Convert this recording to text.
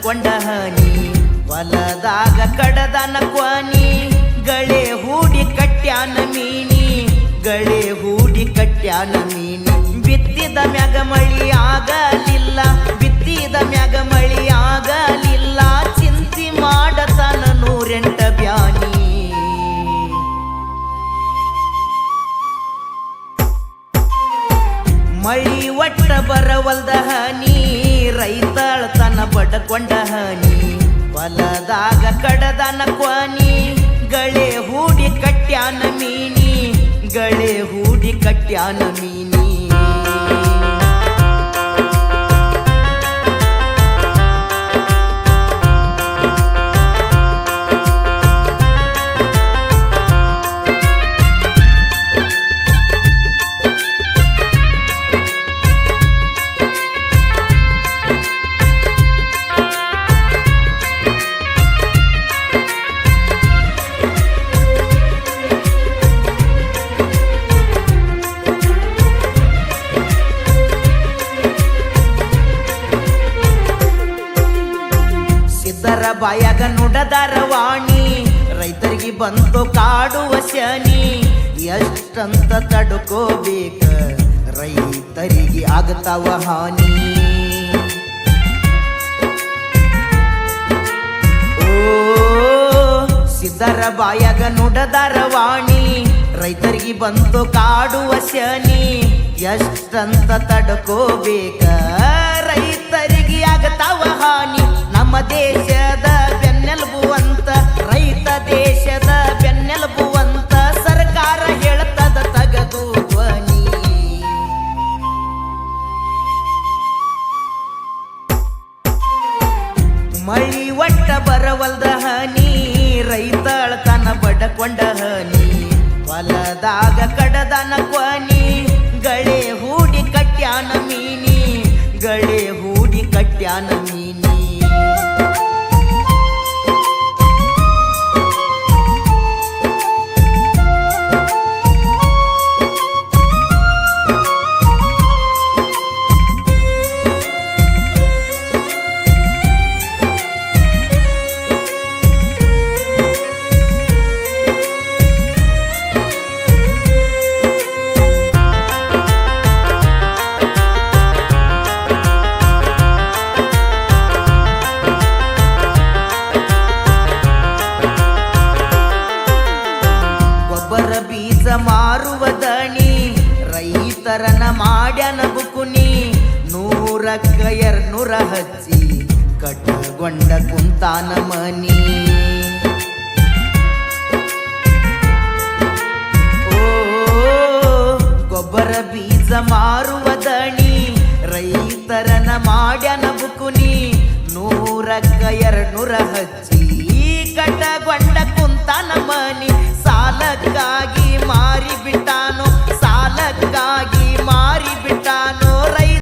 ಬಡಕೊಂಡ ಹನಿ ಹೊಲದಾಗ ಕಡದನ ಕ್ವಾನಿ ಗಳೆ ಹೂಡಿ ಕಟ್ಯಾನ ಮೀನಿ ಗಳೆ ಹೂಡಿ ಕಟ್ಯಾನ ಮೀನಿ ಬಿತ್ತಿದ ಮ್ಯಾಗ ಮಳಿ ಆಗಲಿಲ್ಲ ಬಿತ್ತಿದ ಮ್ಯಾಗ ಮಳಿ ಆಗಲಿಲ್ಲ ಚಿಂತಿ ಮಾಡತನ 108 ಬ್ಯಾನಿ ಮಳಿ ಒಟ್ಟ ಬರವಲ್ದ ಹನಿ ರೈತಳತನ ಬಡಕೊಂಡ ಹನಿ ಹೊಲದಾಗ ಕಡದನ ಕ್ವಾನಿ ಗಳೆ ಹೂಡಿ ಕಟ್ಯಾನ ಮೀನಿ ಗಳೆ ಹೂಡಿ ಕಟ್ಯಾನ ಮೀನಿ ಬಾಯಾಗ ನುಡದಾರ ವಾಣಿ ರೈತರಿಗೆ ಬಂತು ಕಾಡುವ ಶನಿ ಎಷ್ಟಂತ ತಡ್ಕೋಬೇಕ ರೈತರಿಗೆ ಆಗತಾವ ಹಾನಿ ಓ ಸಿದ್ದರ ಬಾಯಾಗ ನುಡದಾರ ವಾಣಿ ರೈತರಿಗೆ ಬಂತು ಕಾಡುವ ಶನಿ ಎಷ್ಟಂತ ತಡ್ಕೋಬೇಕ ರೈತರಿಗೆ ಆಗತಾವ ಹಾನಿ ನಮ್ಮ ದೇಶದ ಬೆನ್ನೆಲುಬು ಅಂತ ರೈತ ದೇಶದ ಬೆನ್ನೆಲುಬು ಅಂತ ಸರ್ಕಾರ ಹೇಳ್ತದ ತಗದು ಧ್ವನಿ ಮಳಿ ಒಟ್ಟ ಬರವಲ್ದ ಹನಿ ರೈತಳತನ ಬಡಕೊಂಡ ಹನಿ ಹೊಲದಾಗ ಕಡದನ ಕ್ವಾನಿ ಗಳೆ ಹೂಡಿ ಕಟ್ಯಾನ ಮೀನಿ ಗಳೆ ಹೂಡಿ ಕಟ್ಯಾನ ಮೀನಿ ಮಾರುವ ದಣಿ ರೈತರನ ಮಾಡ್ಯಾನ ಬುಕುನಿ 100ಕ್ಕೆ 200 ಹಚ್ಚಿ ಕಟ್ಟಗೊಂಡ ಕುಂತಾನ ಮನಿ ಓ ಗೊಬ್ಬರ ಬೀಜ ಮಾರುವ ದಣಿ ರೈತರನ ಮಾಡ್ಯಾನ ಬುಕುನಿ 100ಕ್ಕೆ 200 ಹಚ್ಚಿ ಕಟ್ಟಗೊಂಡ ಕುಂತಾನ ಮನಿ ಸಾಲಕ್ಕ